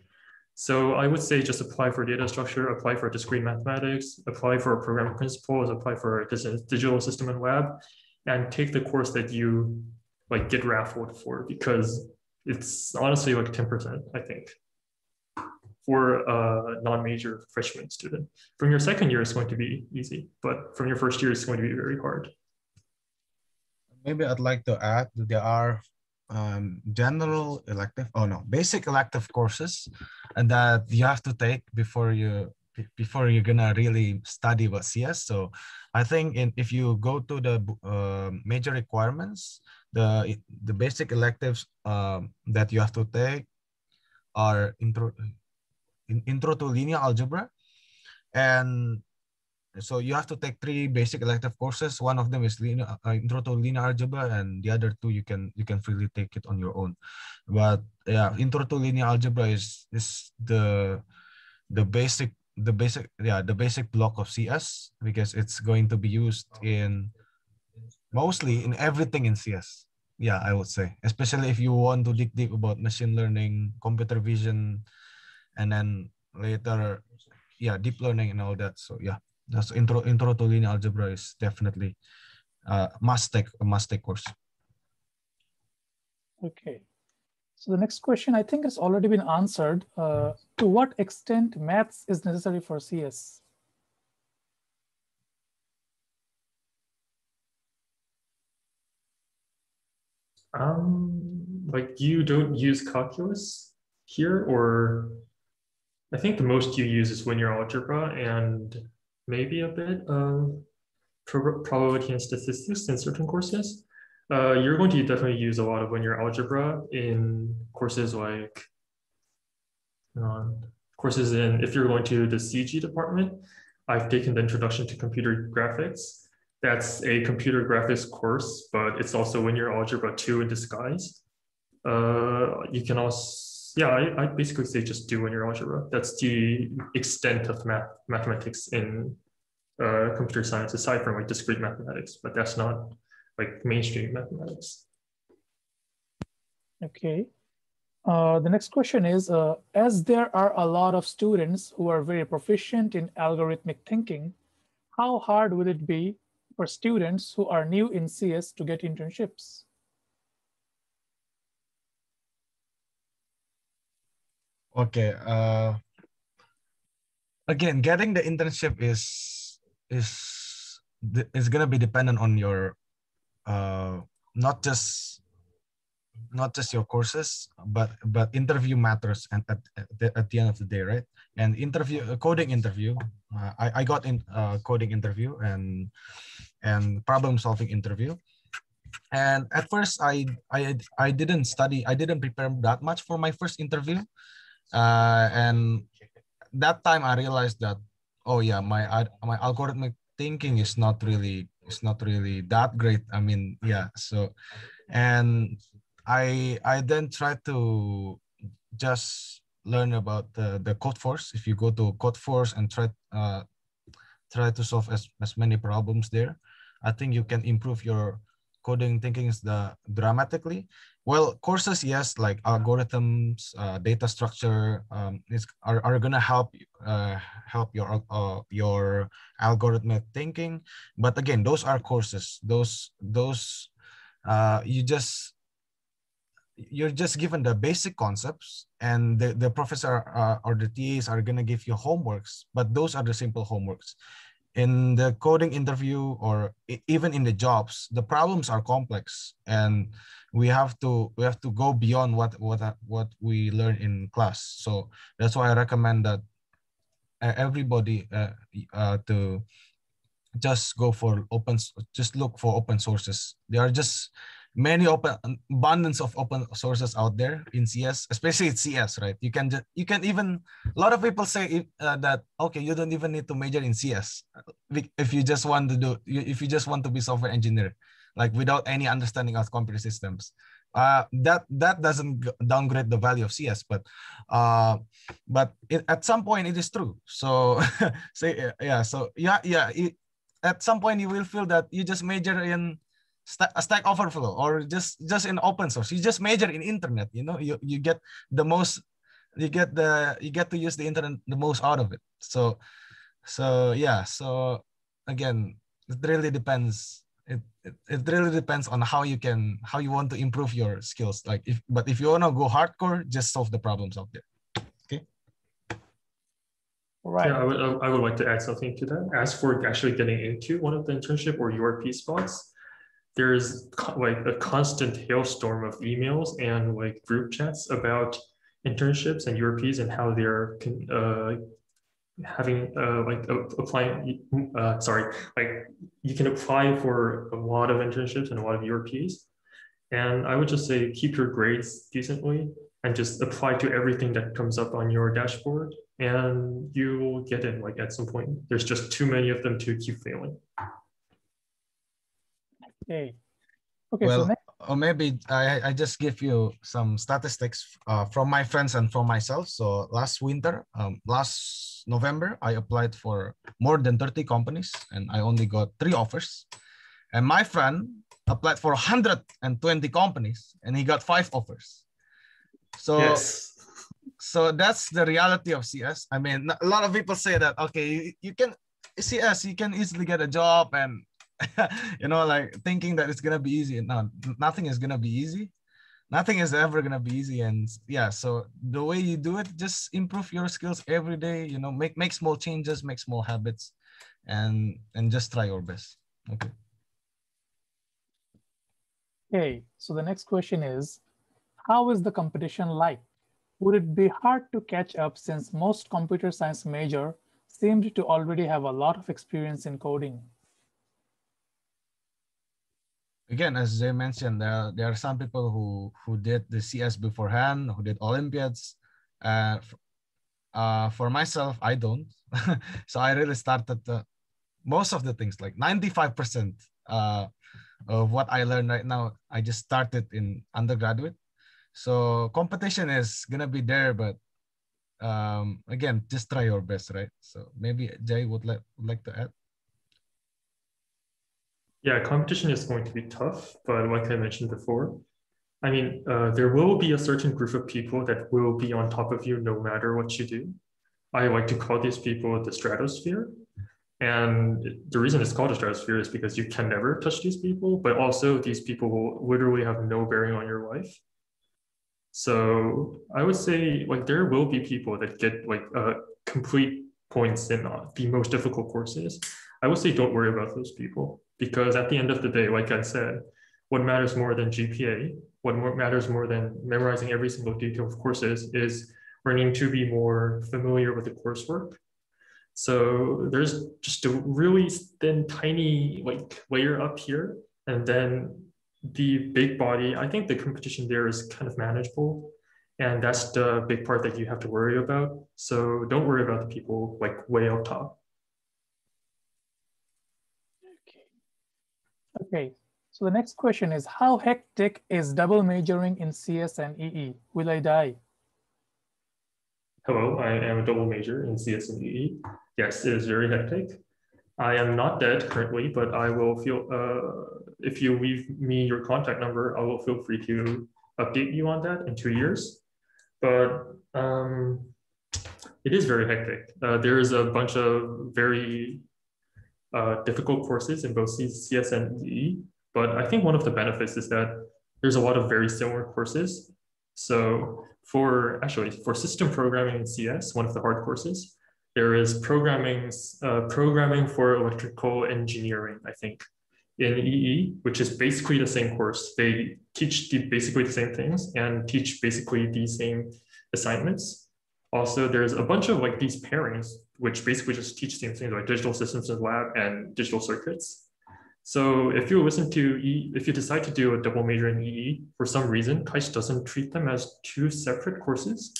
So I would say just apply for data structure, apply for discrete mathematics, apply for programming principles, apply for digital system and lab, and take the course that you like get raffled for, because it's honestly like 10%, I think, for a non-major freshman student. From your second year, it's going to be easy, but from your first year, it's going to be very hard. Maybe I'd like to add that there are general elective, basic elective courses and that you have to take before you're gonna really study about CS. So I think if you go to the major requirements, the basic electives that you have to take are intro to linear algebra, and so you have to take 3 basic elective courses. One of them is intro to linear algebra, and the other 2 you can freely take it on your own. But yeah, intro to linear algebra is the basic block of CS, because it's going to be used in mostly in everything in CS. Yeah, I would say, especially if you want to dig deep about machine learning, computer vision, and then later, deep learning and all that. So yeah. So intro to linear algebra is definitely a must take course. Okay. So the next question, I think it's already been answered. To what extent maths is necessary for CS? Like you don't use calculus here, or I think the most you use is linear algebra and maybe a bit of probability and statistics in certain courses. You're going to definitely use a lot of linear algebra in courses like if you're going to the CG department. I've taken the Introduction to Computer Graphics. That's a computer graphics course, but it's also linear algebra 2 in disguise. You can also, I basically say just do linear algebra. That's the extent of mathematics in computer science, aside from like discrete mathematics, but that's not like mainstream mathematics. Okay. The next question is, as there are a lot of students who are very proficient in algorithmic thinking, how hard would it be for students who are new in CS to get internships? Okay. Again, getting the internship is gonna be dependent on your not just your courses, but interview matters, and at the end of the day, right? And coding interview, I got in coding interview and problem solving interview. And at first, I didn't study. I didn't prepare that much for my first interview. And that time I realized that, oh yeah, my algorithmic thinking is not really that great. I mean, yeah. So, and I then tried to just learn about the code force. If you go to code force and try to solve as many problems there, I think you can improve your coding thinking dramatically. Well, courses, yes, like algorithms, data structure, are gonna help your algorithmic thinking. But again, those are courses. Those you're just given the basic concepts, and the professor or the TAs are gonna give you homeworks. But those are the simple homeworks. In the coding interview or even in the jobs, the problems are complex, and we have to go beyond what we learn in class. So that's why I recommend that everybody to just look for open sources. There are just many abundance of open sources out there in CS, especially in CS, right? You can even, a lot of people say that, okay, you don't even need to major in CS if you just want to be software engineer, like without any understanding of computer systems. That doesn't downgrade the value of CS, but at some point it is true. So at some point you will feel that you just major in Stack Overflow or just in open source. You just major in internet. You get the most. You get to use the internet the most out of it. So yeah. So again, it really depends. It really depends on how you want to improve your skills. But if you want to go hardcore, just solve the problems out there. Okay. Right. Yeah, I would like to add something to that. As for actually getting into one of the internship or URP spots, there's like a constant hailstorm of emails and like group chats about internships and URPs and how they're applying. Like you can apply for a lot of internships and a lot of URPs. And I would just say keep your grades decently and just apply to everything that comes up on your dashboard, and you will get in like at some point. There's just too many of them to keep failing. Okay. Well, so next, or maybe I just give you some statistics from my friends and from myself. So last November, I applied for more than 30 companies and I only got 3 offers. And my friend applied for 120 companies and he got 5 offers. So yes. So that's the reality of CS. I mean, a lot of people say that, okay, you can easily get a job and like thinking that it's gonna be easy. No, nothing is gonna be easy. Nothing is ever gonna be easy. And yeah, so the way you do it, just improve your skills every day. Make small changes, make small habits, and just try your best. Okay. Okay. So the next question is, how is the competition like? Would it be hard to catch up since most computer science major seemed to already have a lot of experience in coding? Again, as Jay mentioned, there are some people who did the CS beforehand, who did Olympiads. For myself, I don't. So I really started most of the things, like 95% of what I learned right now, I just started in undergraduate. So competition is gonna be there, but again, just try your best, right? So maybe Jay would like to add. Yeah, competition is going to be tough, but like I mentioned before, I mean, there will be a certain group of people that will be on top of you no matter what you do. I like to call these people the stratosphere. And the reason it's called a stratosphere is because you can never touch these people, but also these people will literally have no bearing on your life. So I would say like there will be people that get like complete points in the most difficult courses. I would say don't worry about those people, because at the end of the day, like I said, what matters more than GPA, matters more than memorizing every single detail of courses is learning to be more familiar with the coursework. So there's just a really thin, tiny like layer up here, and then the big body, I think the competition there is kind of manageable. And that's the big part that you have to worry about. So don't worry about the people like way up top. Okay. So the next question is, how hectic is double majoring in CS and EE? Will I die? Hello, I am a double major in CS and EE. Yes, it is very hectic. I am not dead currently, but I will feel, if you leave me your contact number, I will feel free to update you on that in 2 years. But it is very hectic. There is a bunch of very difficult courses in both CS and EE, but I think one of the benefits is that there's a lot of very similar courses. So for system programming in CS, one of the hard courses, there is programming for electrical engineering, I think, in EE, which is basically the same course. They teach basically the same things and teach basically the same assignments. Also, there's a bunch of like these pairings, which basically just teach the same things like digital systems in lab and digital circuits. So if you decide to do a double major in EE, for some reason, KAIST doesn't treat them as two separate courses,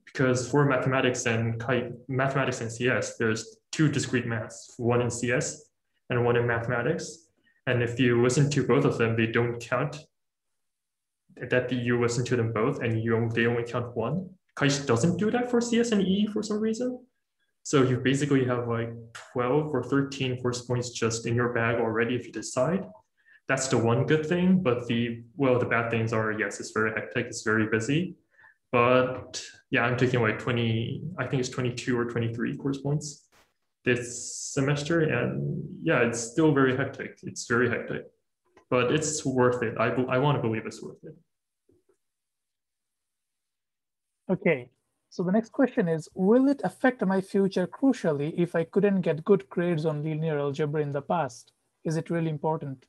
because for mathematics and CS, there's two discrete maths, one in CS and one in mathematics. And if you listen to both of them, they don't count that you listen to them both, and they only count one. KAIST doesn't do that for CS and EE for some reason. So you basically have like 12 or 13 course points just in your bag already if you decide. That's the one good thing, but the bad things are, yes, it's very hectic, it's very busy. But yeah, I'm taking like 22 or 23 course points this semester. And yeah, it's still very hectic. It's very hectic, but it's worth it. I want to believe it's worth it. Okay, so the next question is, will it affect my future crucially if I couldn't get good grades on linear algebra in the past? Is it really important?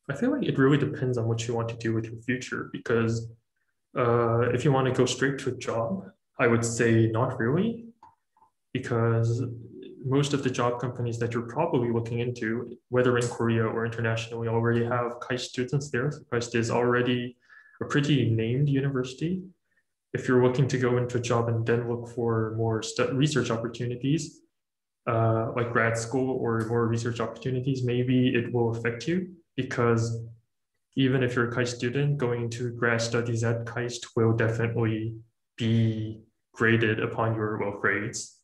I feel like it really depends on what you want to do with your future, because if you want to go straight to a job, I would say not really, because most of the job companies that you're probably looking into, whether in Korea or internationally, already have KAIST students there. So KAIST is already a pretty named university. If you're looking to go into a job and then look for more research opportunities, like grad school or more research opportunities, maybe it will affect you, because even if you're a KAIST student, going into grad studies at KAIST will definitely be graded upon your grades.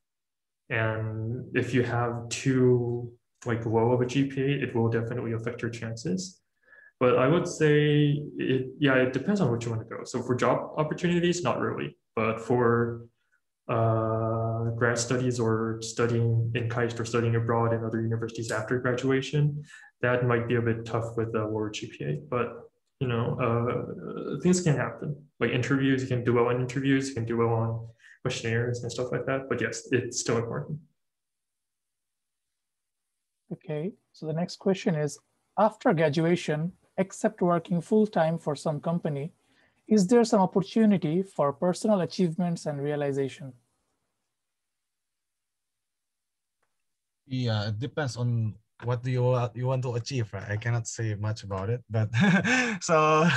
And if you have too low of a GPA, it will definitely affect your chances. But I would say it depends on what you want to go. So for job opportunities, not really. But for grad studies or studying in KAIST or studying abroad in other universities after graduation, that might be a bit tough with a lower GPA. But things can happen. Like interviews, you can do well in interviews, you can do well on questionnaires and stuff like that. But yes, it's still important. Okay, so the next question is, after graduation, except working full-time for some company, is there some opportunity for personal achievements and realization? Yeah, it depends on what do you want to achieve, right? I cannot say much about it, but so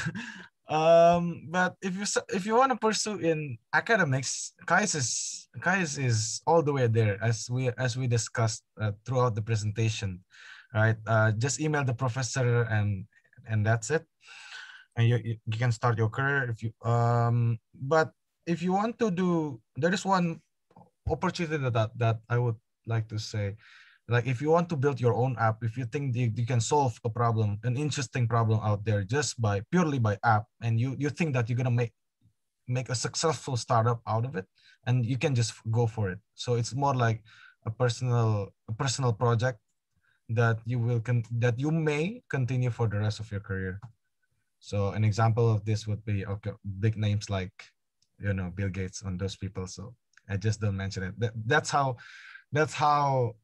but if you want to pursue in academics, KAIST is all the way there, as we discussed throughout the presentation, right? Just email the professor and that's it, and you can start your career if you but if you want to do, there is one opportunity that I would like to say. Like if you want to build your own app, if you think you can solve a problem, an interesting problem out there just purely by app, and you think that you're gonna make a successful startup out of it, and you can just go for it. So it's more like a personal project that you may continue for the rest of your career. So an example of this would be big names like Bill Gates and those people. So I just don't mention it. That's how that's how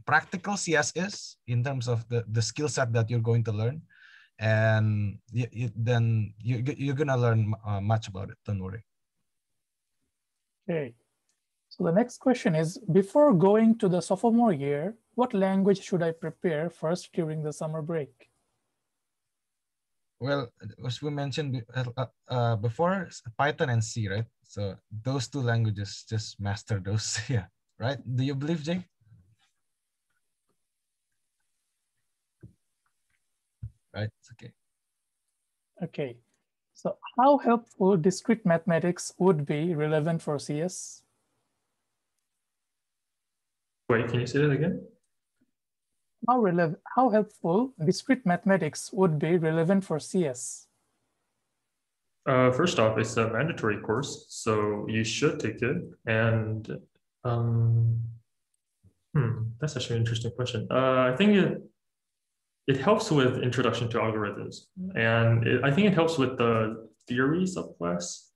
practical CS is in terms of the skill set that you're going to learn, and then you're gonna learn much about it. Don't worry. Okay, So the next question is, before going to the sophomore year, what language should I prepare first during the summer break? Well, as we mentioned before, Python and C, right? So those two languages, just master those. Yeah, right? Do you believe, Jay? Right, it's okay. Okay, so how helpful discrete mathematics would be relevant for CS? Wait, can you say that again? How helpful discrete mathematics would be relevant for CS? First off, it's a mandatory course, so you should take it. And that's actually an interesting question. I think it helps with introduction to algorithms, and I think it helps with the theory subclass.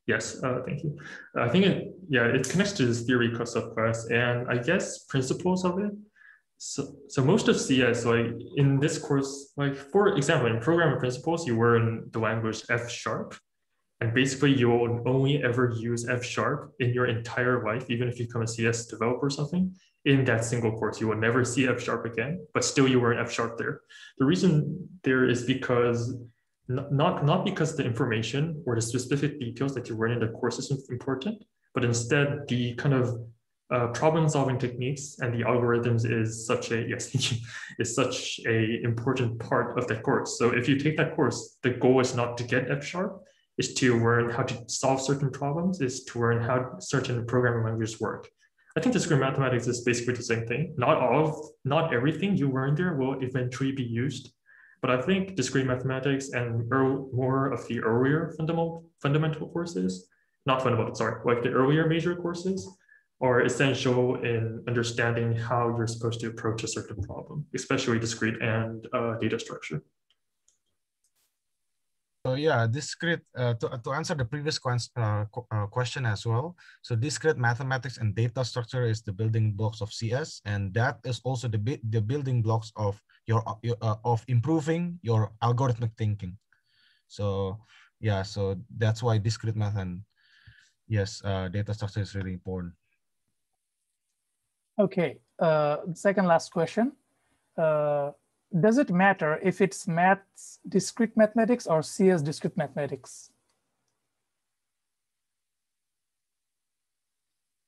Yes, thank you. I think it connects to this theory subclass, and I guess principles of it. So most of CS, like in this course, like for example, in programming principles, you learn the language F#, and basically you will only ever use F# in your entire life, even if you become a CS developer or something. In that single course, you will never see F# again, but still you learn F# there. The reason there is because not because the information or the specific details that you learn in the course is important, but instead the kind of problem-solving techniques and the algorithms is such a important part of that course. So if you take that course, the goal is not to get F#, is to learn how to solve certain problems, is to learn how certain programming languages work. I think discrete mathematics is basically the same thing. Not everything you learn there will eventually be used, but I think discrete mathematics and more of the earlier fundamental courses, like the earlier major courses, are essential in understanding how you're supposed to approach a certain problem, especially discrete and data structure. So yeah, discrete, to answer the previous question as well. So discrete mathematics and data structure is the building blocks of CS, and that is also the building blocks of of improving your algorithmic thinking. So yeah, so that's why discrete math and yes, data structure is really important. Okay, second last question. Does it matter if it's maths discrete mathematics or CS discrete mathematics?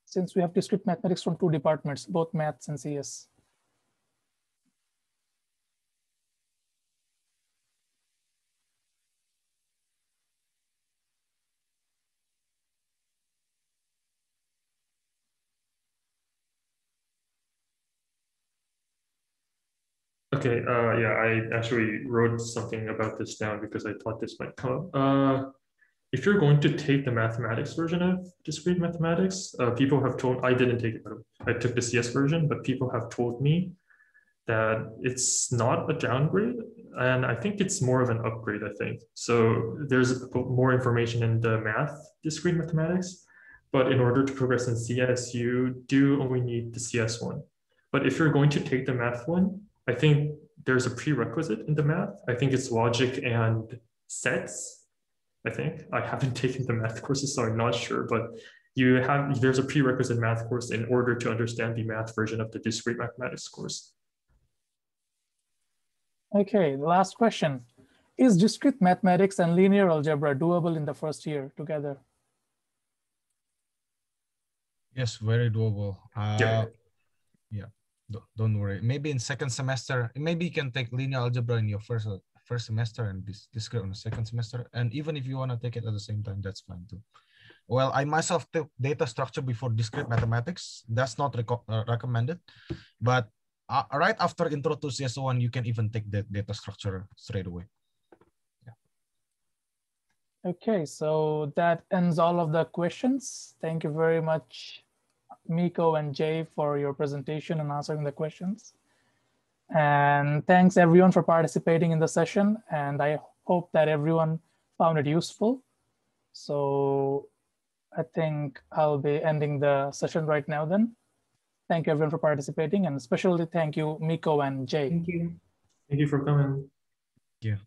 Since we have discrete mathematics from two departments, both maths and CS. Okay, yeah, I actually wrote something about this down because I thought this might come up. If you're going to take the mathematics version of discrete mathematics, people have told, I didn't take it, I took the CS version, but people have told me that it's not a downgrade, and I think it's more of an upgrade, I think. So there's more information in the math discrete mathematics, but in order to progress in CS, you do only need the CS one. But if you're going to take the math one, I think there's a prerequisite in the math. I think it's logic and sets. I think I haven't taken the math courses, so I'm not sure, but there's a prerequisite math course in order to understand the math version of the discrete mathematics course. Okay, the last question. Is discrete mathematics and linear algebra doable in the first year together? Yes, very doable. Yeah, don't worry. Maybe in second semester, maybe you can take linear algebra in your first semester and discrete on the second semester. And even if you want to take it at the same time, that's fine too. Well, I myself took data structure before discrete mathematics. That's not recommended, but right after intro to CS1, you can even take the data structure straight away. Yeah. Okay, so that ends all of the questions. Thank you very much, Miko and Jay, for your presentation and answering the questions. And thanks everyone for participating in the session. And I hope that everyone found it useful. So I think I'll be ending the session right now then. Thank you everyone for participating, and especially thank you, Miko and Jay. Thank you. Thank you for coming. Yeah.